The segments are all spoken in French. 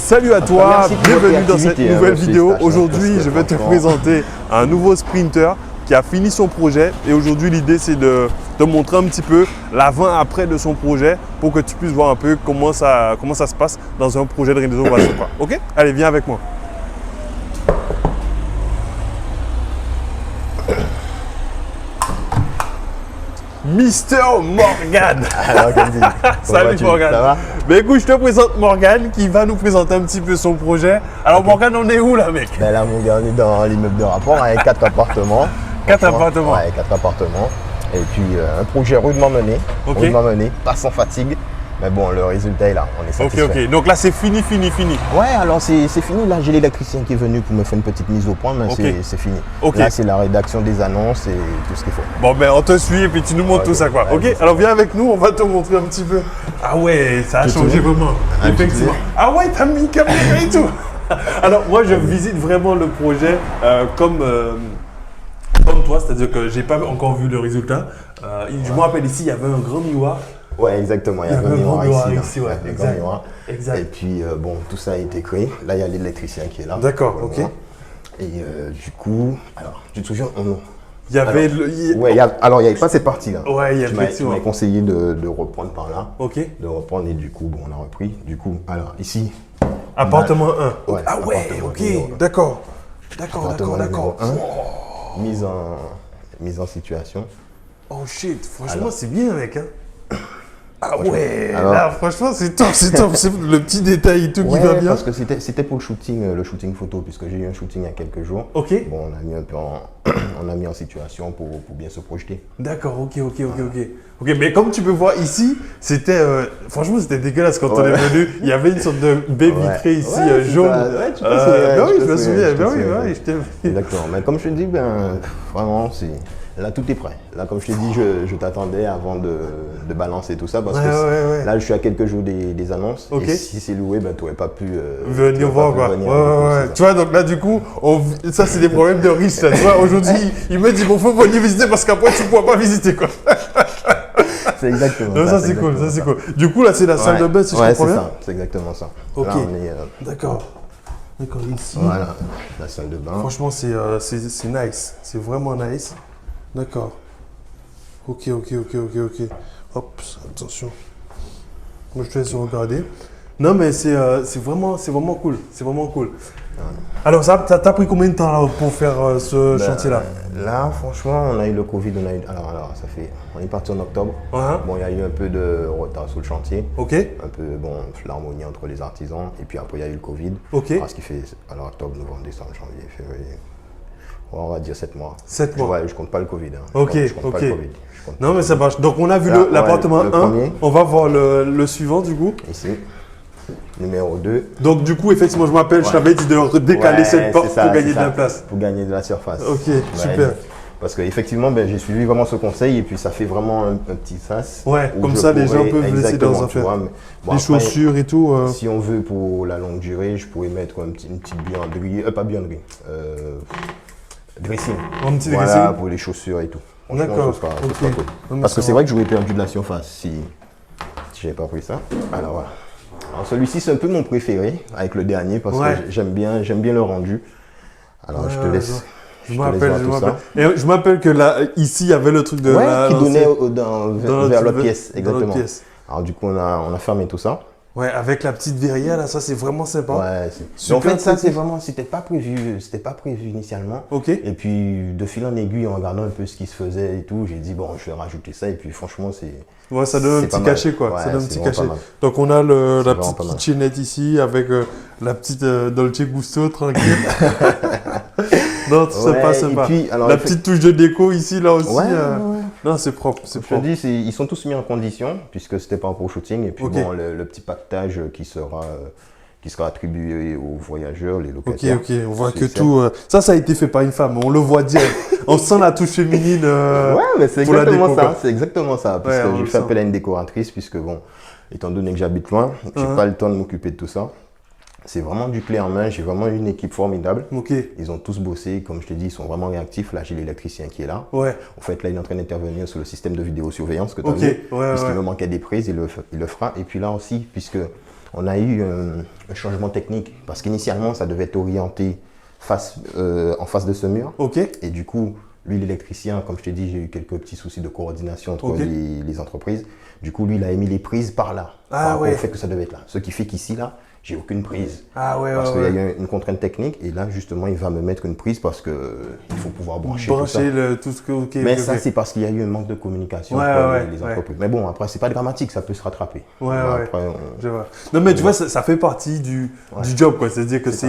Salut à toi, bienvenue dans cette nouvelle vidéo. Stache, Aujourd'hui, je vais te présenter un nouveau sprinter qui a fini son projet. Et aujourd'hui, l'idée, c'est de te montrer un petit peu l'avant-après de son projet pour que tu puisses voir un peu comment ça se passe dans un projet de rénovation. Ok? Allez, viens avec moi. Mister Morgan. Alors, Salut Morgan. Ça va? Ben écoute, je te présente Morgan qui va nous présenter un petit peu son projet. Alors Morgan, on est où là, mec? Ben là, mon gars, on est dans l'immeuble de rapport avec 4 appartements. 4 appartements. Ouais, 4 appartements. Et puis un projet rudement mené. Ok. Rudement mené, pas sans fatigue. Mais bon, le résultat est là, on est satisfait. Ok. Donc là, c'est fini. Ouais, alors c'est fini. Là, j'ai l'électricien qui est venu pour me faire une petite mise au point, mais Ok. c'est fini. Ok. Là, c'est la rédaction des annonces et tout ce qu'il faut. Bon, ben on te suit et puis tu nous montres tout ça, quoi. Ouais, Ok, c'est ça. alors viens avec nous, on va te montrer un petit peu. Ah ouais, ça a Tu changé veux vraiment. Un petit Effectivement. peu. Ah ouais, t'as mis une caméra et tout. Alors moi, je visite vraiment le projet comme toi, c'est-à-dire que j'ai pas encore vu le résultat. Je me rappelle ici, il y avait un grand miroir. Ouais, exactement. Il y a avait un un grand miroir miroir ici. ici, là. ouais, Un exact. grand miroir. Exact. Et puis, bon, tout ça a été créé. Là, il y a l'électricien qui est là. D'accord, Pour le ok. moment. Et du coup, alors, tu te souviens Il y avait Ouais, alors, il n'y avait pas cette partie-là. Ouais, il y a Tu m'as effectivement. conseillé de reprendre par là. Ok. De reprendre et du coup, bon, on a repris. Du coup, alors, ici, Appartement 1. Ouais, Ah ouais, appartement ok. numéro un. D'accord. appartement D'accord. numéro 1, mise en situation. Oh shit, franchement, Alors. c'est bien, mec. Hein. Ah ouais, Alors. là, franchement, c'est top. C'est le petit détail et tout qui va bien. parce que c'était pour le shooting photo, puisque j'ai eu un shooting il y a quelques jours. Ok. Bon, on a mis un peu on a mis en situation pour bien se projeter. D'accord, ok. Ok, mais comme tu peux voir ici, c'était franchement c'était dégueulasse quand on est venu. Il y avait une sorte de baie vitrée ici Ouais, c'est jaune. ça. Ouais, tu te souviens, ben oui, je je te me souviens. souviens, Ben je te oui, souviens. ouais, je t'ai. D'accord, mais comme je te dis, ben, vraiment, là, tout est prêt. Là, comme je t'ai dit, je t'attendais avant de balancer tout ça parce que Ouais. là, je suis à quelques jours des annonces. Ok. Et si c'est loué, ben, tu n'aurais pas pu Venir voir quoi. Ouais. Tu vois, donc là, du coup, ça, c'est des problèmes de riche. Là. Tu vois, aujourd'hui, il me dit, bon, faut venir visiter parce qu'après, tu ne pourras pas visiter quoi. C'est exactement Non, ça, c'est cool. Du coup, là, c'est la salle de bain, si je comprends bien. c'est ça. C'est exactement ça. Ok. Là, on est, D'accord, ici. voilà, la salle de bain. Franchement, c'est nice. C'est vraiment nice. D'accord. Ok. Hop, attention. Moi, je te laisse regarder. Non, mais c'est vraiment cool. C'est vraiment cool. Alors, ça t'a pris combien de temps là, pour faire ce chantier-là? Là, franchement, on a eu le Covid. Alors, on est parti en octobre. Uh-huh. Bon, il y a eu un peu de retard sur le chantier. Ok. Un peu, bon, l'harmonie entre les artisans. Et puis après, il y a eu le Covid. Ok. Alors, ce qui fait, alors, octobre, novembre, décembre, janvier, février. On va dire 7 mois. 7 mois. Ouais, je compte pas le Covid. Hein. Ok, Je compte pas le Covid. Je compte Non, mais ça marche. Donc, on a vu Là, l'appartement le 1. premier. On va voir le suivant, du coup. Ici. Numéro 2. Donc, du coup, effectivement, je m'appelle, je t'avais dit de décaler cette porte pour gagner de la place. Pour gagner de la surface. Ok, super. Parce qu'effectivement, j'ai suivi vraiment ce conseil et puis ça fait vraiment un petit sas. Ouais, où comme je ça, les gens pourrais- peuvent laisser exactement, leurs tu affaires. vois, mais bon, Les après, chaussures et tout. Si on veut pour la longue durée, je pourrais mettre une petite buanderie, pas buanderie, dressing. Un petit Voilà, dressing. pour les chaussures et tout. Franchement, D'accord, ce sera ok. cool. Non, mais Parce que ça c'est va. vrai que j'aurais perdu de la surface si j'avais pas pris ça. Alors voilà. Alors celui-ci, c'est un peu mon préféré avec le dernier parce Ouais. que j'aime bien le rendu. Alors je te laisse. Je te me laisse rappelle, voir je tout me ça. rappelle. Et je m'appelle que là, ici, il y avait le truc de Ouais, la. qui donnait dans vers notre- l'autre pièce, dans l'autre exactement. pièce. Alors du coup, on a fermé tout ça. Ouais, avec la petite verrière, là, ça, c'est vraiment sympa. Ouais, Super en fait, ça, pratique. c'était pas prévu initialement. Ok. Et puis, de fil en aiguille, en regardant un peu ce qui se faisait et tout, j'ai dit, bon, je vais rajouter ça. Et puis, franchement, Ouais, ça donne un c'est petit pas cachet, mal. quoi. Ouais, Ça donne un c'est petit vraiment cachet. pas mal. Donc, on a la vraiment petite pas mal. kitchenette ici avec la petite Dolce Gusto, tranquille. Non, Ouais, sympa. et puis, alors, La petite touche de déco ici, là aussi. Ouais. Non, c'est propre, c'est Je te propre. dis, ils sont tous mis en condition, puisque c'était pas pour shooting. Et puis, Ok. bon, le petit pactage qui sera attribué aux voyageurs, les locataires. Ok, on voit que C'est tout. Ça a été fait par une femme, on le voit direct. On sent la touche féminine. Ouais, mais c'est pour la exactement déco, ça. quoi. C'est exactement ça. Parce Ouais, on que j'ai le fait sent. appel à une décoratrice, puisque bon, étant donné que j'habite loin, j'ai Uh-huh. pas le temps de m'occuper de tout ça. C'est vraiment du clé en main. J'ai vraiment une équipe formidable. Ok, Ils ont tous bossé. Comme je te dis, ils sont vraiment réactifs. Là, j'ai l'électricien qui est là. ouais. En fait, là, il est en train d'intervenir sur le système de vidéosurveillance que tu as Ok, vu. ouais, Puisqu'il ouais. me manquait des prises, il le fera. Et puis là aussi, puisque on a eu un changement technique parce qu'initialement, ça devait être orienté en face de ce mur. Ok. Et du coup, lui, l'électricien, comme je t'ai dit, j'ai eu quelques petits soucis de coordination entre Ok. les entreprises. Du coup, lui, il a émis les prises par là, Ah, par rapport ouais. au fait que ça devait être là. Ce qui fait qu'ici, là, j'ai aucune prise. Ah ouais, Parce ouais, qu'il y a ouais. eu une contrainte technique. Et là, justement, il va me mettre une prise parce qu'il faut pouvoir brancher tout ça. Brancher tout ce que... ok, Mais ok, ça, ok. c'est parce qu'il y a eu un manque de communication Ouais, entre ouais, les ouais. entreprises. Mais bon, après, c'est pas dramatique, ça peut se rattraper. Ouais, Mais ouais. après, Je vois. Non, mais tu vois, ça fait partie du job, quoi. C'est-à-dire que C'est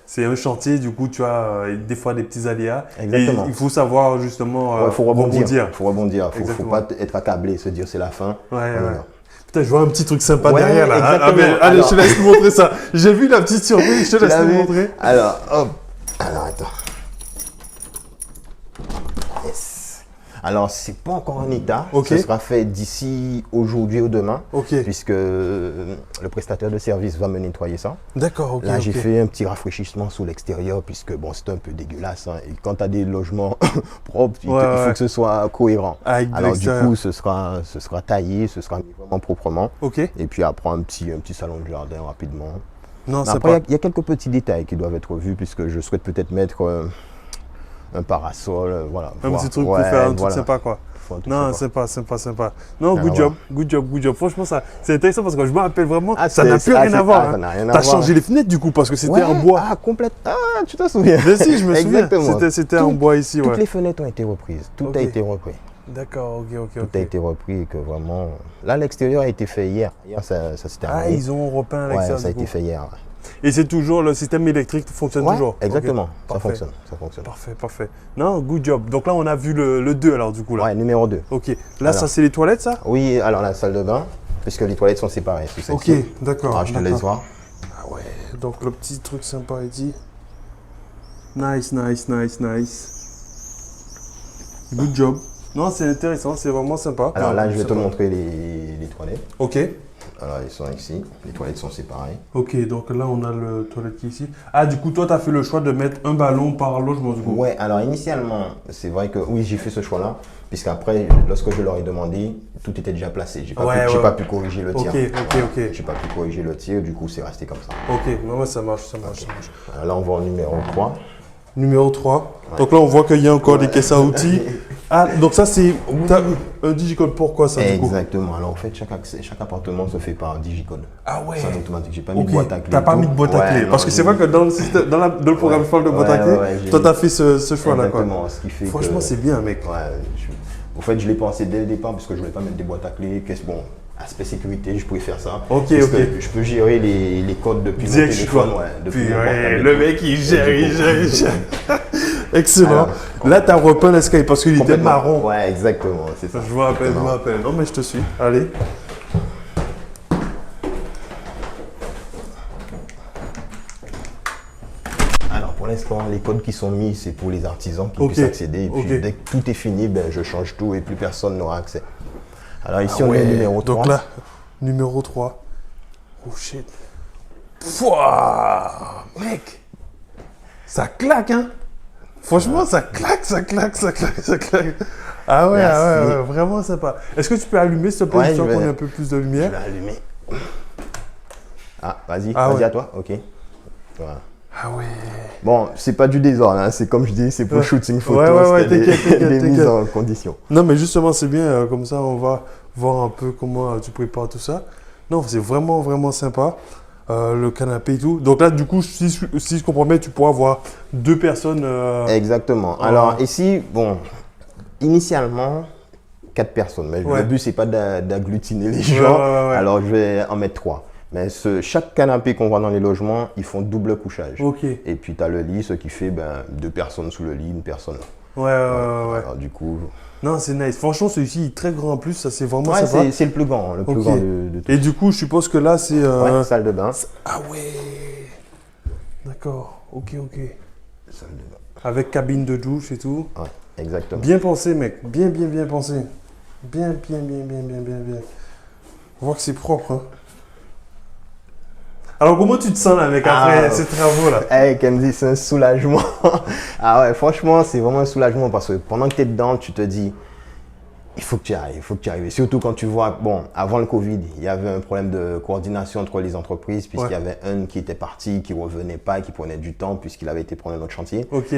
c'est un chantier, du coup, tu as des fois des petits aléas. Exactement. Et il faut savoir justement il faut rebondir. Il faut Exactement. pas être accablé et se dire c'est la fin. Ouais, On y ouais. va. Putain, je vois un petit truc sympa Ouais, derrière là. exactement. Allez, Alors- je te laisse te montrer ça. J'ai vu la petite surprise, je te Tu laisse l'as te vu? montrer. Alors, hop. Alors, attends. Yes. Alors, c'est pas encore en état. Ok. Ce sera fait d'ici aujourd'hui ou demain. Ok. Puisque le prestataire de service va me nettoyer ça. D'accord, ok. Là, j'ai ok. fait un petit rafraîchissement sous l'extérieur puisque bon, c'est un peu dégueulasse. Hein. Et quand tu as des logements propres, il Ouais, faut ouais. que ce soit cohérent. Avec de Alors du l'extérieur. coup, ce sera taillé, ce sera mis vraiment proprement. Ok. Et puis après, un petit salon de jardin rapidement. Non, Mais c'est après, pas. il y a quelques petits détails qui doivent être vus puisque je souhaite peut-être mettre un parasol. Voilà, Un voir. petit truc Ouais, pour faire un truc voilà. sympa, quoi. Faut un truc Non, sympa. sympa. Non, Ah, good ouais. job, good job, good job. Franchement, ça, c'est intéressant parce que je me rappelle vraiment, Ah, ça n'a plus rien à voir. ça Hein. n'a rien à T'as voir. changé les fenêtres du coup parce que c'était Ouais, en bois. Ah, complète. Ah, tu t'en souviens? Mais si, je me souviens. Exactement. C'était en bois ici, Toutes ouais. les fenêtres ont été reprises. Tout Ok. a été repris. D'accord, ok. Tout a été repris et que vraiment. Là, l'extérieur a été fait hier. Hier, ça s'est terminé. Ah, ils ont repeint Ouais, l'extérieur ça a du été coup. fait hier. Et c'est toujours, le système électrique fonctionne Ouais, toujours. exactement. Ok. Ça Parfait. fonctionne. Ça fonctionne. Parfait. Non, good job. Donc là, on a vu le 2 alors du coup là. Ouais, numéro 2. Ok. Là, Alors. ça c'est les toilettes ça? Oui, alors la salle de bain, puisque les toilettes sont séparées. sous Ok, celle-ci. d'accord. Alors, je te laisse d'accord. voir. Ah ouais, donc le petit truc sympa ici. Nice. Good job. Non, c'est intéressant, c'est vraiment sympa. Alors là, je vais te Sympa. montrer les toilettes. Ok. Alors, ils sont ici. Les toilettes sont séparées. Ok, donc là on a le toilette qui est ici. Ah, du coup, toi, tu as fait le choix de mettre un ballon par logement du coup. Ouais, alors initialement, c'est vrai que oui, j'ai fait ce choix-là, puisqu'après, lorsque je leur ai demandé, tout était déjà placé. J'ai pas, Ouais, j'ai ouais. pas pu corriger le tir. Ok. J'ai pas pu corriger le tir, du coup, c'est resté comme ça. Ok, non, ouais, ça marche. Alors là, on voit le numéro 3. Numéro 3. Donc là, on voit qu'il y a encore des caisses à outils. Ah, donc ça, c'est t'as un digicode. Pourquoi ça, du coup? Exactement. Alors en fait, chaque appartement se fait par digicode. Ah ouais. C'est en automatique. J'ai pas mis Ok, de boîte à clé. t'as et pas tout. mis de boîte à Ouais, clé. non, Parce que c'est vrai que dans le système, dans le programme Ouais. cheval de boîte à clé, j'ai toi, mis- tu as fait ce choix-là. Quoi. Exactement. Ce qui fait Franchement, que- c'est bien, mec. Ouais, en fait, je l'ai pensé dès le départ parce que je voulais pas mettre des boîtes à clés. Bon, aspect sécurité, je pouvais faire ça. Ok, Parce ok. que je peux gérer les codes depuis mon Direct, téléphone. quoi. Ouais, depuis Puis, mon ouais, portable. le mec, il gère, Et du il coup- gère. Excellent. Alors, Là, tu as repeint l'escalier parce qu'il était Complètement. marron. Ouais, exactement. C'est ça. Je me rappelle. Non, mais je te suis. Allez. Alors pour l'instant, les codes qui sont mis, c'est pour les artisans qui Ok. puissent accéder. Et puis Ok. dès que tout est fini, ben, je change tout et plus personne n'aura accès. Alors ici, Ah on est ouais. au numéro 3. Donc là, numéro 3. Oh shit. Pouah, mec. Ça claque, hein. Franchement, ça claque. Ah ouais, Merci. vraiment sympa. Est-ce que tu peux allumer, s'il te plaît, Ouais, histoire je vais- qu'on ait un peu plus de Je lumière? vais allumer. Ah, vas-y, Ah vas-y ouais. à toi. Ok. Voilà. Ah ouais. Bon, c'est pas du désordre, hein, c'est comme je dis, c'est pour Ouais. shooting photo, Ouais, c'était t'inquiète, des mises t'inquiète. en condition. Non, mais justement, c'est bien. Comme ça, on va voir un peu comment tu prépares tout ça. Non, c'est vraiment sympa. Le canapé et tout. Donc là, du coup, si je comprends bien, tu pourras avoir 2 personnes. Exactement. Alors ici, bon, initialement, 4 personnes, mais Ouais. le but, c'est pas d'agglutiner les gens, ouais. alors je vais en mettre 3. Mais chaque canapé qu'on voit dans les logements, ils font double couchage. Ok. Et puis tu as le lit, ce qui fait 2 personnes sous le lit, une personne là. Ouais. Alors du coup, Non, c'est nice. Franchement, celui-ci il est très grand en plus. Ça, c'est vraiment ouais, sympa. c'est le plus grand, le plus Ok. grand de tout. Et du coup, je suppose que là, c'est. Ouais, salle de bain. Ah ouais. D'accord. Ok. Salle de bain. Avec cabine de douche et tout. Ouais, exactement. Bien pensé, mec. Bien pensé. Bien. On voit que c'est propre. Hein. Alors, comment tu te sens là, mec, après Ah. ces travaux là? Hey, Kenzie, c'est un soulagement. Ah ouais, franchement, c'est vraiment un soulagement parce que pendant que tu es dedans, tu te dis, il faut que tu y arrives, il faut que tu y arrives. Et surtout quand tu vois, bon, avant le Covid, il y avait un problème de coordination entre les entreprises, puisqu'il y avait un qui était parti, qui ne revenait pas, qui prenait du temps, puisqu'il avait été prendre un autre chantier. Ok.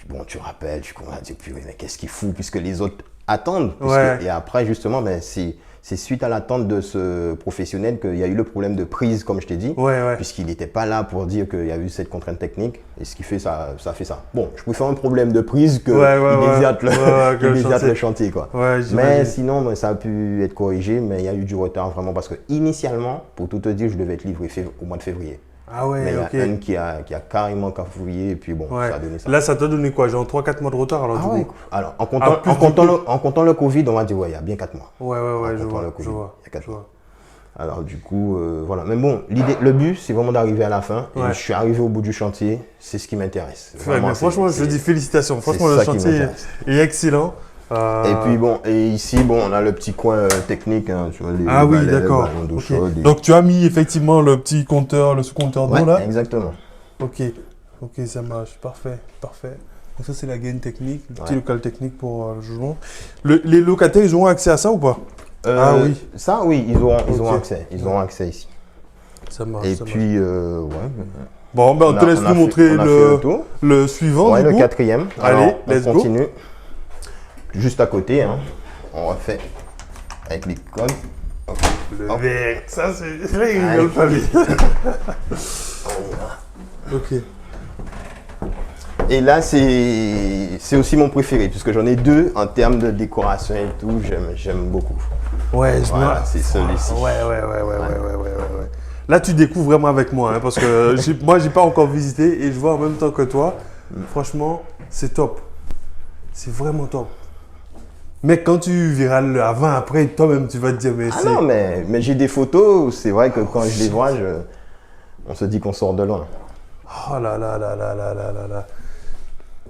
Bon, tu rappelles, tu commences à dire, purée, mais qu'est-ce qu'il fout, puisque les autres attendent. Ouais. Et après, justement, ben, c'est suite à l'attente de ce professionnel qu'il y a eu le problème de prise, comme je t'ai dit, Ouais. puisqu'il n'était pas là pour dire qu'il y a eu cette contrainte technique. Et ce qui fait ça fait ça. Bon, je préfère un problème de prise qu'il déserte le chantier. Quoi. Ouais, mais sinon, ben, ça a pu être corrigé, mais il y a eu du retard vraiment parce que initialement, pour tout te dire, je devais être livré au mois de février. Ah ouais, mais il y a un qui a carrément cafouillé et puis bon, ça a donné ça. Là, ça t'a donné quoi? Genre 3-4 mois de retard alors du coup? Alors, en comptant le Covid, on va dire, ouais, il y a bien 4 mois. Ouais, je vois. Il y a 4 mois. Alors du coup, voilà. Mais bon, le but, c'est vraiment d'arriver à la fin. Et je suis arrivé au bout du chantier, c'est ce qui m'intéresse. Mais franchement, je dis félicitations. Franchement, le chantier est excellent. Et puis bon, et ici, bon, on a le petit coin technique, hein, tu vois, oui, d'accord. Okay. Donc tu as mis effectivement le petit compteur, le sous-compteur d'eau là. Exactement. Ok, ça marche, parfait. Donc ça c'est la gaine technique, le petit local technique pour le jugement. Les locataires, ils auront accès à ça ou pas? Ah oui. Ça, oui, ils auront accès. Ils auront accès ici. Ça marche. Et puis, Bon, ben on te laisse nous montrer le suivant. Ouais, le quatrième. Allez, let's go. On continue. Juste à côté, hein. On refait avec les codes. Le verre, ça c'est vrai, il rigole pas lui. Ok. Et là, c'est aussi mon préféré, puisque j'en ai deux en termes de décoration et tout, j'aime beaucoup. Ouais, c'est celui-ci. Ouais. Là, tu découvres vraiment avec moi, hein, parce que moi, j'ai pas encore visité et je vois en même temps que toi. Franchement, c'est top. C'est vraiment top. Mais quand tu verras le avant, après, toi-même, tu vas te dire, mais c'est... non, mais j'ai des photos, c'est vrai que quand je les vois, on se dit qu'on sort de loin. Oh là.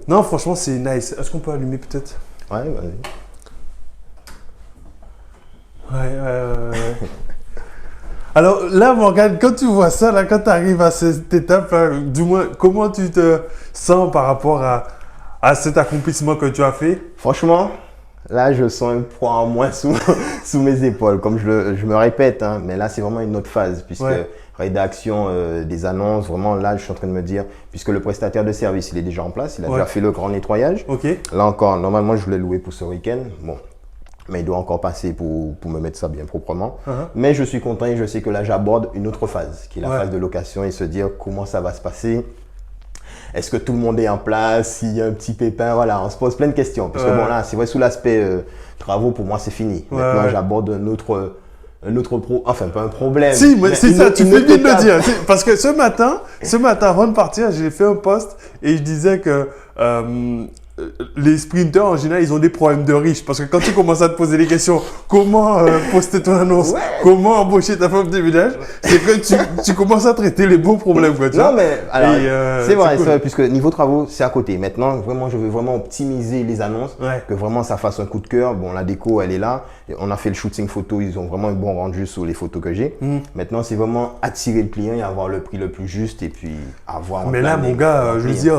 Non, franchement, c'est nice. Est-ce qu'on peut allumer peut-être? Ouais, vas-y. Ouais. Alors là, Morgane, quand tu vois ça, là, quand tu arrives à cette étape, là, du moins, comment tu te sens par rapport à cet accomplissement que tu as fait? Franchement, là, je sens un poids en moins sous mes épaules, comme je me répète, hein, mais là, c'est vraiment une autre phase, puisque rédaction des annonces, vraiment, là, je suis en train de me dire, puisque le prestataire de service, il est déjà en place, il a déjà fait le grand nettoyage. Là encore, normalement, je voulais louer pour ce week-end. Bon. Mais il doit encore passer pour me mettre ça bien proprement. Mais je suis content et je sais que là, j'aborde une autre phase, qui est la phase de location et se dire comment ça va se passer. Est-ce que tout le monde est en place? S'il y a un petit pépin, voilà, on se pose plein de questions. Parce que bon, là, c'est vrai, sous l'aspect travaux, pour moi, c'est fini. Maintenant, j'aborde un autre enfin, pas un problème. Si, mais c'est ça, tu fais bien de le dire. Parce que ce matin, avant de partir, j'ai fait un post et je disais que les sprinters, en général, ils ont des problèmes de riches. Parce que quand tu commences à te poser des questions, comment poster ton annonce, comment embaucher ta femme de ménage, c'est que tu commences à traiter les bons problèmes. Quoi, non, mais alors, c'est vrai, puisque niveau travaux, c'est à côté. Maintenant, vraiment, je veux vraiment optimiser les annonces, que vraiment ça fasse un coup de cœur. Bon, la déco, elle est là. On a fait le shooting photo, ils ont vraiment un bon rendu sur les photos que j'ai. Maintenant, c'est vraiment attirer le client et avoir le prix le plus juste et puis avoir... Mais là, mon gars, je veux dire...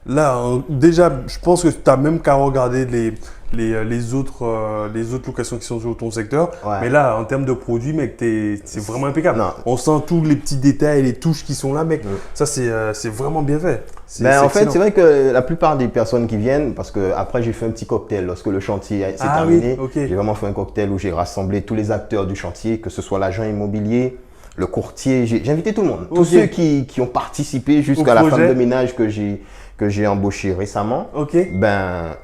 Là, déjà, je pense que tu n'as même qu'à regarder les autres locations qui sont sur ton secteur. Mais là, en termes de produits, mec, c'est vraiment impeccable. Non. On sent tous les petits détails, les touches qui sont là, mec. Ça, c'est vraiment bien fait. En fait, c'est vrai que la plupart des personnes qui viennent, parce que après j'ai fait un petit cocktail lorsque le chantier s'est terminé. J'ai vraiment fait un cocktail où j'ai rassemblé tous les acteurs du chantier, que ce soit l'agent immobilier, le courtier. J'ai invité tout le monde. Tous ceux qui ont participé jusqu'à la femme de ménage que j'ai embauché récemment, en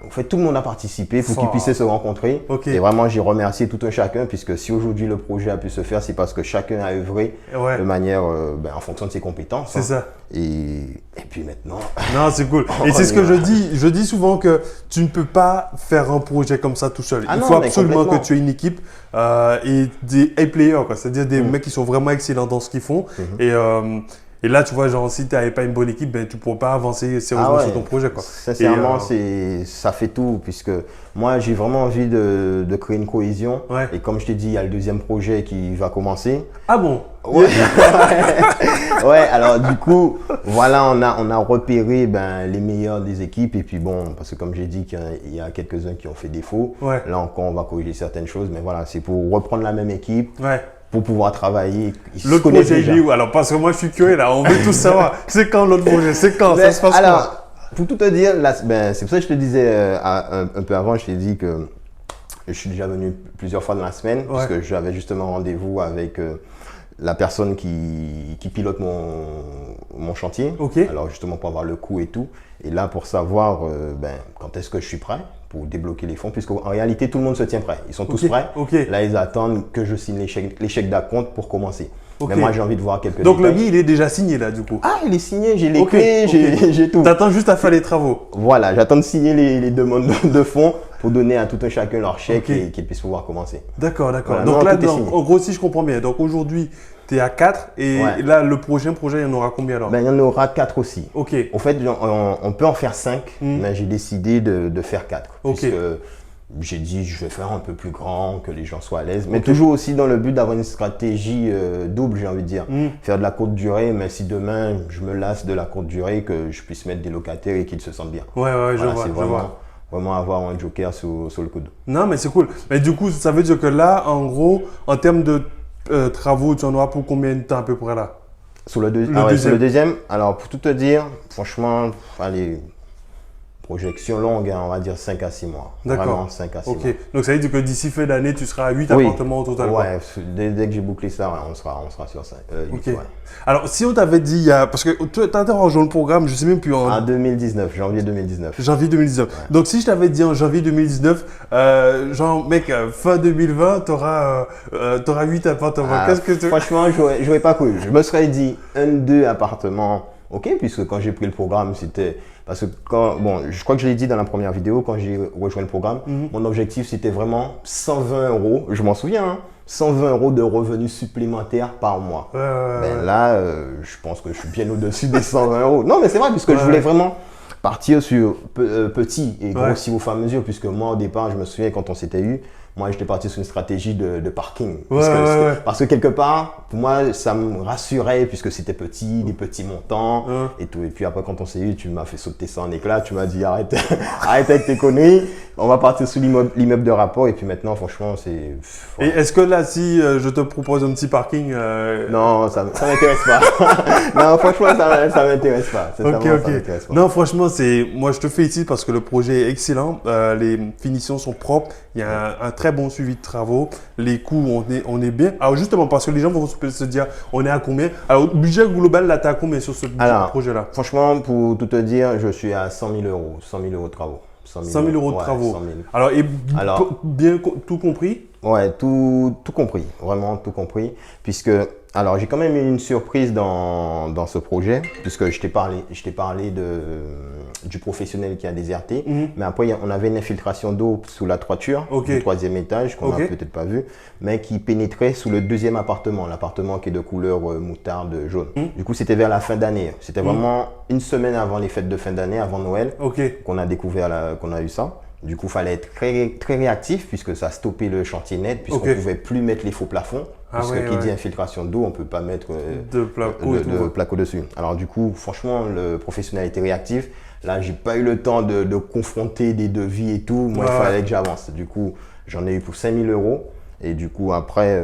fait, tout le monde a participé pour qu'ils puissent se rencontrer. Et vraiment, j'ai remercié tout un chacun, puisque si aujourd'hui le projet a pu se faire, c'est parce que chacun a œuvré de manière, en fonction de ses compétences. C'est ça. Et puis maintenant… Non, c'est cool. Et c'est ce que je dis. Je dis souvent que tu ne peux pas faire un projet comme ça tout seul. Il faut absolument que tu aies une équipe et des A-players, c'est-à-dire des mecs qui sont vraiment excellents dans ce qu'ils font. Et là, tu vois, genre, si tu n'avais pas une bonne équipe, tu ne pourrais pas avancer sérieusement sur ton projet. Quoi. Sincèrement, ça fait tout, puisque moi, j'ai vraiment envie de créer une cohésion. Et comme je t'ai dit, il y a le deuxième projet qui va commencer. Ah bon? Ouais, alors du coup, Voilà, on a repéré les meilleurs des équipes. Et puis bon, parce que comme j'ai dit qu'il y a quelques-uns qui ont fait défaut. Ouais. Là encore, on va corriger certaines choses. Mais voilà, c'est pour reprendre la même équipe. Ouais. Pour pouvoir travailler. L'autre projet, il est où? Alors, parce que moi, je suis curieux là, on veut tout savoir. C'est quand l'autre projet? C'est quand? Ça se passe alors, pour tout te dire, c'est pour ça que je te disais un peu avant, je t'ai dit que je suis déjà venu plusieurs fois dans la semaine, parce que j'avais justement rendez-vous avec la personne qui pilote mon chantier. Okay. Alors justement pour avoir le coût et tout. Et là, pour savoir quand est-ce que je suis prêt pour débloquer les fonds, puisqu'en réalité, tout le monde se tient prêt. Ils sont tous prêts. Okay. Là, ils attendent que je signe les chèques d'acompte pour commencer. Okay. Mais moi, j'ai envie de voir quelques Donc, détails. le billet, il est déjà signé là, du coup? Ah, il est signé, j'ai les clés, j'ai tout. T'attends juste à faire les travaux? Voilà, j'attends de signer les demandes de fonds pour donner à tout un chacun leur chèque et qu'ils puissent pouvoir commencer. D'accord, d'accord. Voilà, donc non, là, en gros, si je comprends bien, donc aujourd'hui, tu es à 4 et là, le prochain projet, il y en aura combien alors? Il y en aura 4 aussi. Ok. En fait, on peut en faire 5, mais j'ai décidé de faire 4. Puisque j'ai dit, je vais faire un peu plus grand, que les gens soient à l'aise. Mais toujours aussi dans le but d'avoir une stratégie double, j'ai envie de dire. Faire de la courte durée, mais si demain, je me lasse de la courte durée, que je puisse mettre des locataires et qu'ils se sentent bien. Ouais, voilà, je vois. Vraiment avoir un joker sur le coude. Non, mais c'est cool. Mais du coup, ça veut dire que là, en gros, en termes de travaux, tu en auras pour combien de temps à peu près là? Sur le deuxième, alors pour tout te dire, franchement, allez, projection longue, on va dire 5 à 6 mois. D'accord. Vraiment 5 à 6 mois. Donc ça veut dire que d'ici fin d'année, tu seras à 8 appartements au total. Ouais, dès que j'ai bouclé ça, on sera sur ça. 8, ouais. Alors, si on t'avait dit, parce que tu as rejoint le programme, je sais même plus. En 2019, janvier 2019. Janvier 2019. Ouais. Donc, si je t'avais dit en janvier 2019, genre, mec, fin 2020, tu auras 8 appartements. Qu'est-ce que tu... Franchement, je n'aurais pas cru. Je me serais dit 1-2 appartements, ok, puisque quand j'ai pris le programme, c'était... Parce que je crois que je l'ai dit dans la première vidéo, quand j'ai rejoint le programme, mon objectif c'était vraiment 120 €, je m'en souviens, 120 € de revenus supplémentaires par mois. Là, je pense que je suis bien au-dessus des 120 €. Non, mais c'est vrai, puisque je voulais vraiment partir sur petit et grossir au fur et à mesure, puisque moi au départ, je me souviens quand on s'était eu, moi j'étais parti sur une stratégie de parking. Parce que quelque part, pour moi, ça me rassurait puisque c'était petit, des petits montants et tout. Et puis après, quand on s'est eu, tu m'as fait sauter ça en éclat. Tu m'as dit arrête, arrête avec tes conneries. On va partir sous l'immeuble de rapport. Et puis maintenant, franchement, c'est... Et est-ce que là, si je te propose un petit parking... Non, ça m'intéresse pas. Non, franchement, ça m'intéresse pas. Ça m'intéresse pas. Non, franchement, moi, je te félicite parce que le projet est excellent. Les finitions sont propres. Il y a un très bon suivi de travaux. Les coûts, on est bien. Alors, justement, parce que les gens vont se dire, on est à combien? Alors, budget global, là, tu as combien sur ce projet-là? Franchement, pour tout te dire, je suis à 100 000 €. 100 000 € de travaux. 100 000 € de travaux. 100 000. Alors, bien tout compris? Ouais, tout compris. Vraiment tout compris. Puisque, alors, j'ai quand même eu une surprise dans ce projet, puisque je t'ai parlé du professionnel qui a déserté. Mais après, on avait une infiltration d'eau sous la toiture du 3e étage, qu'on n'a peut-être pas vu, mais qui pénétrait sous le 2e appartement, l'appartement qui est de couleur moutarde jaune. Du coup, c'était vers la fin d'année. C'était vraiment une semaine avant les fêtes de fin d'année, avant Noël, qu'on a découvert, qu'on a eu ça. Du coup, il fallait être très, très réactif puisque ça a stoppé le chantier net, puisqu'on ne pouvait plus mettre les faux plafonds. Parce que qui dit infiltration d'eau, on ne peut pas mettre de placo dessus. Alors du coup, franchement, le professionnel était réactif. Là, j'ai pas eu le temps de confronter des devis et tout. Moi, il fallait que j'avance. Du coup, j'en ai eu pour 5 000 €. Et du coup, après,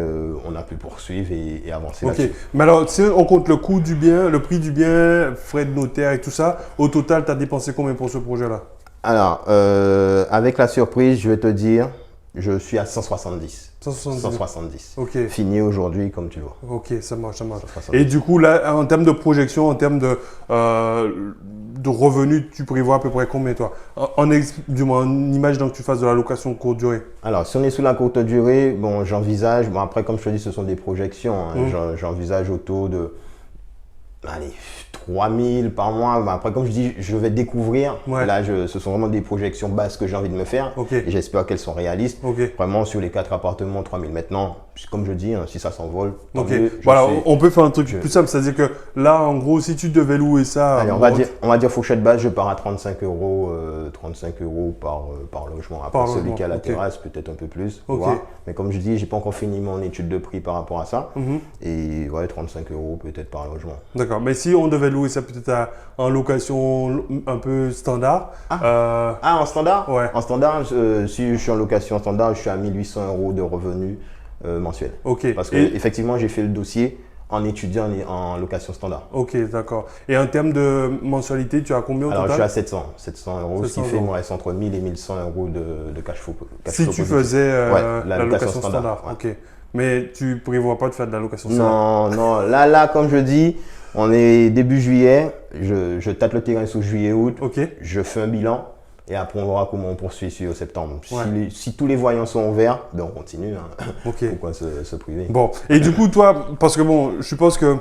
on a pu poursuivre et avancer là-dessus. Mais alors, si on compte le coût du bien, le prix du bien, frais de notaire et tout ça, au total, tu as dépensé combien pour ce projet-là? Alors, avec la surprise, je vais te dire, je suis à 170. 170. Fini aujourd'hui, comme tu vois. Ok, ça marche. Et du coup, là, en termes de projection, en termes de revenus, tu prévois à peu près combien, toi? Du moins, en imaginant que tu fasses de la location courte durée. Alors, si on est sous la courte durée, bon, j'envisage, après, comme je te dis, ce sont des projections. J'envisage autour de, 3 000 par mois. Après, comme je dis, je vais découvrir. Là, ce sont vraiment des projections basses que j'ai envie de me faire. Et j'espère qu'elles sont réalistes. Vraiment, sur les 4 appartements, 3 000. Maintenant, comme je dis, si ça s'envole, voilà, on peut faire un truc plus simple. C'est-à-dire que là, en gros, si tu devais louer ça… Allez, on va dire fourchette basse, je pars à 35 € par logement. Après, celui qui a la terrasse, peut-être un peu plus. Mais comme je dis, je n'ai pas encore fini mon étude de prix par rapport à ça. Et ouais, 35 € peut-être par logement. D'accord. Mais si on devait louer ça peut-être en location un peu standard. En standard? Ouais. En standard, si je suis en location standard, je suis à 1 800 € de revenus mensuels. Ok. Parce que effectivement, j'ai fait le dossier en étudiant en location standard. Ok, d'accord. Et en termes de mensualité, tu as combien au Alors, total? je suis à 700 €, ce qui fait qu'il me reste entre 1000 et 1100 € de cash flow. Si tu faisais la location standard. Ouais. Ok. Mais tu prévois pas de faire de la location standard? Non. Là, comme je dis, on est début juillet. Je tâte le terrain sous juillet-août. Ok. Je fais un bilan. Et après, on verra comment on poursuit sur septembre. Ouais. Si tous les voyants sont ouverts, ben on continue. Hein. Ok. Pourquoi se priver? Bon. Et du coup, toi, parce que bon, je suppose que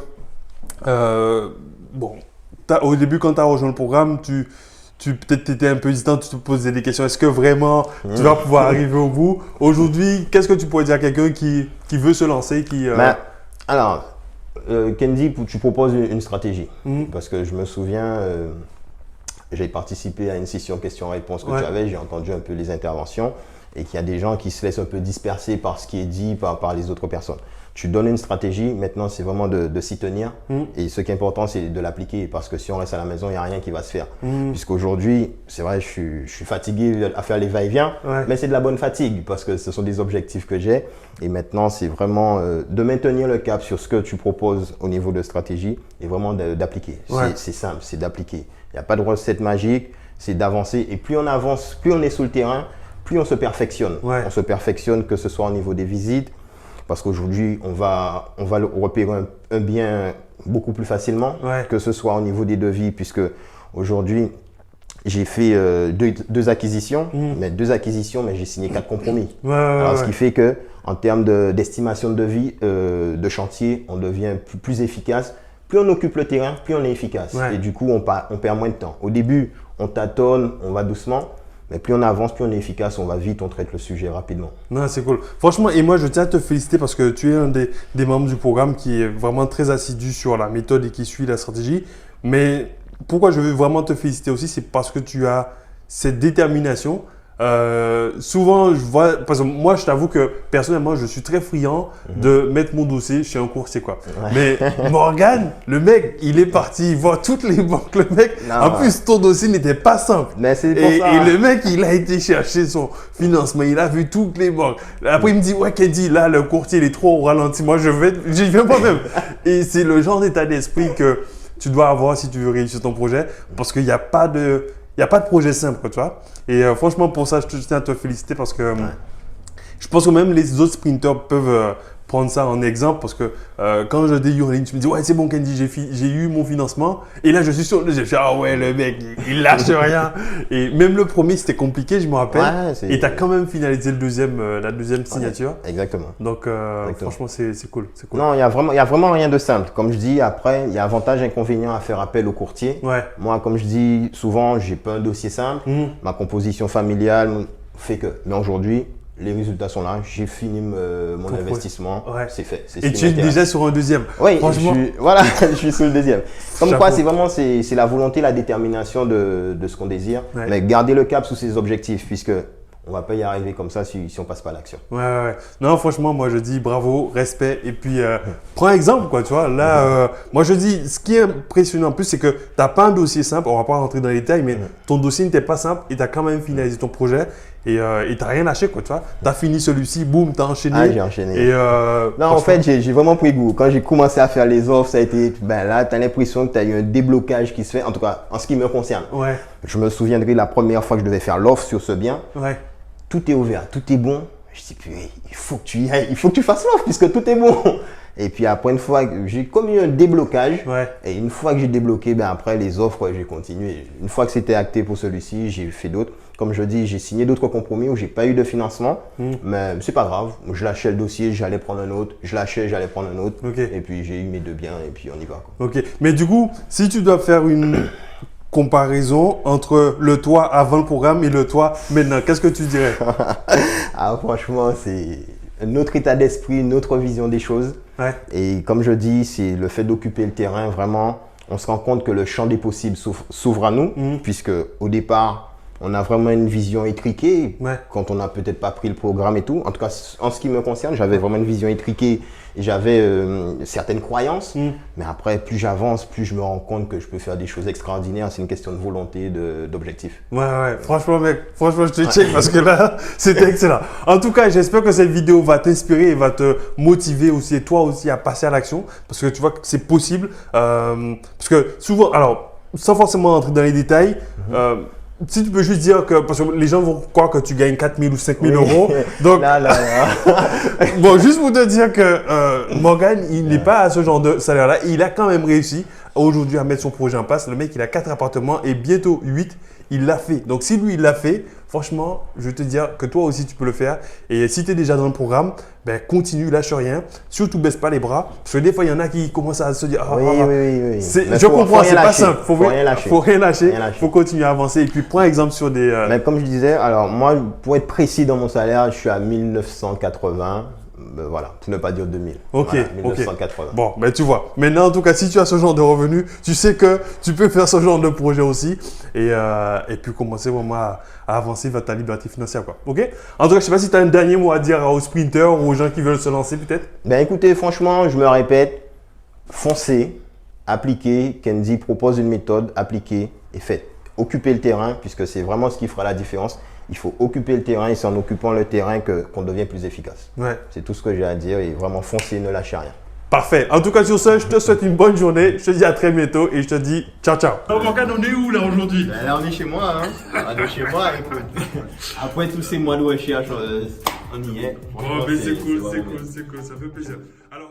au début, quand tu as rejoint le programme, peut-être étais un peu hésitant, tu te posais des questions. Est-ce que vraiment tu vas pouvoir arriver au bout? Aujourd'hui, qu'est-ce que tu pourrais dire à quelqu'un qui veut se lancer, Kendi, tu proposes une stratégie. Parce que je me souviens, j'ai participé à une session questions-réponses que tu avais, j'ai entendu un peu les interventions et qu'il y a des gens qui se laissent un peu disperser par ce qui est dit par les autres personnes. Tu donnes une stratégie, maintenant c'est vraiment de s'y tenir et ce qui est important c'est de l'appliquer parce que si on reste à la maison, il n'y a rien qui va se faire. Puisqu'aujourd'hui, c'est vrai, je suis fatigué à faire les va-et-vient, mais c'est de la bonne fatigue parce que ce sont des objectifs que j'ai et maintenant c'est vraiment de maintenir le cap sur ce que tu proposes au niveau de stratégie et vraiment d'appliquer. C'est simple, c'est d'appliquer. Il n'y a pas de recette magique, c'est d'avancer et plus on avance, plus on est sur le terrain, plus on se perfectionne. On se perfectionne que ce soit au niveau des visites, parce qu'aujourd'hui, on va repérer un bien beaucoup plus facilement, que ce soit au niveau des devis, puisque aujourd'hui, j'ai fait deux acquisitions, mais j'ai signé 4 compromis. Alors, ce qui fait que en termes d'estimation de devis, de chantier, on devient plus efficace. Plus on occupe le terrain, plus on est efficace. Et du coup, on perd moins de temps. Au début, on tâtonne, on va doucement. Mais plus on avance, plus on est efficace, on va vite, on traite le sujet rapidement. Non, c'est cool. Franchement, et moi, je tiens à te féliciter parce que tu es un des membres du programme qui est vraiment très assidu sur la méthode et qui suit la stratégie. Mais pourquoi je veux vraiment te féliciter aussi, c'est parce que tu as cette détermination. Souvent, je vois, parce que moi, je t'avoue que personnellement, je suis très friand de mettre mon dossier chez un courtier, quoi. Mais Morgan, le mec, il est parti voir toutes les banques. Le mec, en plus, ton dossier n'était pas simple. Mais c'est pour ça. Et le mec, il a été chercher son financement, il a vu toutes les banques. Après, il me dit, ouais, Kendi, là, le courtier, il est trop au ralenti. Moi, j'y viens moi-même. Et c'est le genre d'état d'esprit que tu dois avoir si tu veux réussir ton projet, parce qu'il n'y a pas de projet simple, quoi, tu vois. Et franchement, pour ça, je tiens à te féliciter parce que je pense que même les autres sprinters peuvent prendre ça en exemple parce que quand je dis en ligne, tu me dis, ouais, c'est bon, Kendi, j'ai eu mon financement. Et là, je suis sur le deuxième. Je dis, ah ouais, le mec, il lâche rien. Et même le premier, c'était compliqué, je me rappelle. Et tu as quand même finalisé la deuxième signature. Exactement. Donc, franchement, c'est cool. Non, il y a vraiment rien de simple. Comme je dis, après, il y a avantage et inconvénient à faire appel au courtier. Moi, comme je dis souvent, j'ai pas un dossier simple. Ma composition familiale fait que. Mais aujourd'hui, les résultats sont là. J'ai fini mon investissement. C'est fait. Et tu es déjà sur un deuxième. Oui, franchement. Je suis sur le deuxième. Comme quoi, c'est la volonté, la détermination de ce qu'on désire. Mais garder le cap sous ses objectifs, puisque on ne va pas y arriver comme ça si on ne passe pas à l'action. Non, franchement, moi je dis bravo, respect. Et puis, prends exemple, quoi, tu vois. Là, moi je dis, ce qui est impressionnant en plus, c'est que tu n'as pas un dossier simple. On ne va pas rentrer dans les détails, mais ton dossier n'était pas simple et tu as quand même finalisé ton projet. Et tu n'as rien lâché, quoi, tu vois. Tu as fini celui-ci, boum, tu as enchaîné. J'ai enchaîné. Et, non, en fait, j'ai vraiment pris goût. Quand j'ai commencé à faire les offres, ça a été, là, tu as l'impression que tu as eu un déblocage qui se fait, en tout cas, en ce qui me concerne. Je me souviendrai la première fois que je devais faire l'offre sur ce bien. Tout est ouvert, tout est bon. Je dis, il faut que tu y ailles, il faut que tu fasses l'offre puisque tout est bon. Et puis après, une fois, j'ai comme eu un déblocage. Et une fois que j'ai débloqué, après les offres, j'ai continué. Une fois que c'était acté pour celui-ci, j'ai fait d'autres. Comme je dis, j'ai signé d'autres compromis où j'ai pas eu de financement. Mais c'est pas grave. Je lâchais le dossier, j'allais prendre un autre. Je lâchais, j'allais prendre un autre. Et puis j'ai eu mes 2 biens et puis on y va, quoi. Mais du coup, si tu dois faire une comparaison entre le toi avant le programme et le toi maintenant, qu'est-ce que tu dirais? Franchement, c'est un autre état d'esprit, une autre vision des choses. Et comme je dis, c'est le fait d'occuper le terrain, vraiment, on se rend compte que le champ des possibles s'ouvre à nous, puisque au départ, on a vraiment une vision étriquée Ouais. quand on n'a peut-être pas pris le programme et tout. En tout cas, en ce qui me concerne, j'avais vraiment une vision étriquée et j'avais certaines croyances. Mais après, plus j'avance, plus je me rends compte que je peux faire des choses extraordinaires. C'est une question de volonté, d'objectif. Ouais. Franchement, mec, je te check parce que là, c'était excellent. En tout cas, j'espère que cette vidéo va t'inspirer et va te motiver aussi, et toi aussi, à passer à l'action. Parce que tu vois que c'est possible. Parce que souvent, alors, sans forcément entrer dans les détails, si tu peux juste dire que, parce que les gens vont croire que tu gagnes 4 000 ou 5 000 euros. Donc, Là. bon, juste pour te dire que Morgan, il n'est pas à ce genre de salaire-là. Il a quand même réussi aujourd'hui à mettre son projet en place. Le mec, il a 4 appartements et bientôt 8. Il l'a fait. Donc, si lui, il l'a fait, franchement, je vais te dire que toi aussi, tu peux le faire. Et si tu es déjà dans le programme, ben, continue, lâche rien. Surtout, baisse pas les bras. Parce que des fois, il y en a qui commencent à se dire Oui. Mais je comprends, c'est pas simple. Faut rien lâcher. Faut rien lâcher. Faut continuer à avancer. Et puis, prends exemple sur des… Mais comme je disais, alors moi, pour être précis dans mon salaire, je suis à 1980. Voilà, pour ne pas dire 2000. Ok, voilà, 1980. ok. Bon, ben tu vois. Maintenant, en tout cas, si tu as ce genre de revenus, tu sais que tu peux faire ce genre de projet aussi et puis commencer vraiment à avancer vers ta liberté financière, quoi. Ok? En tout cas, je ne sais pas si tu as un dernier mot à dire aux sprinters ou aux gens qui veulent se lancer, peut-être? Ben écoutez, franchement, je me répète, foncez, appliquez. Kenzie propose une méthode, appliquez et faites. Occupez le terrain puisque c'est vraiment ce qui fera la différence. Il faut occuper le terrain et c'est en occupant le terrain qu'on devient plus efficace. Ouais. C'est tout ce que j'ai à dire et vraiment foncez, ne lâchez rien. Parfait. En tout cas, sur ce, je te souhaite une bonne journée. Je te dis à très bientôt et je te dis ciao, ciao. Alors, Morgan, on est où là aujourd'hui? Là, on est chez moi. On est chez moi. Écoute. Après tous ces mois de recherche, on y est. Oh, mais c'est cool. Ça fait plaisir. Alors…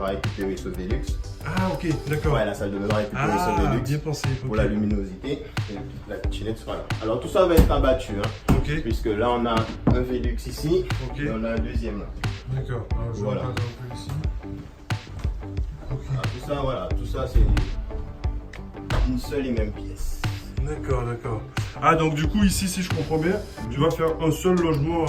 récupérer ce Velux. Ah, ok, d'accord. Ouais, la salle de bain va récupérer ce Velux. Bien pensé. Pour la luminosité. Et la kitchenette sera là. Alors tout ça va être abattu. Ok. Puisque là on a un Velux ici. Ok. Et on a un deuxième là. D'accord. Alors, je Voilà. regarde un peu ici. Ok. Alors, tout ça c'est une seule et même pièce. D'accord. Ah, donc du coup, ici, si je comprends bien, tu vas faire un seul logement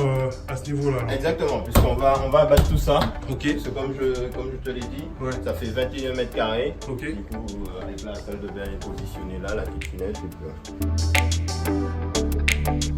à ce niveau-là. Exactement, puisqu'on va abattre tout ça. Ok. Parce que comme je te l'ai dit, Ouais. ça fait 21 mètres carrés. Ok. Du coup, avec la salle de bain est positionnée là, la kitchenette. Et puis,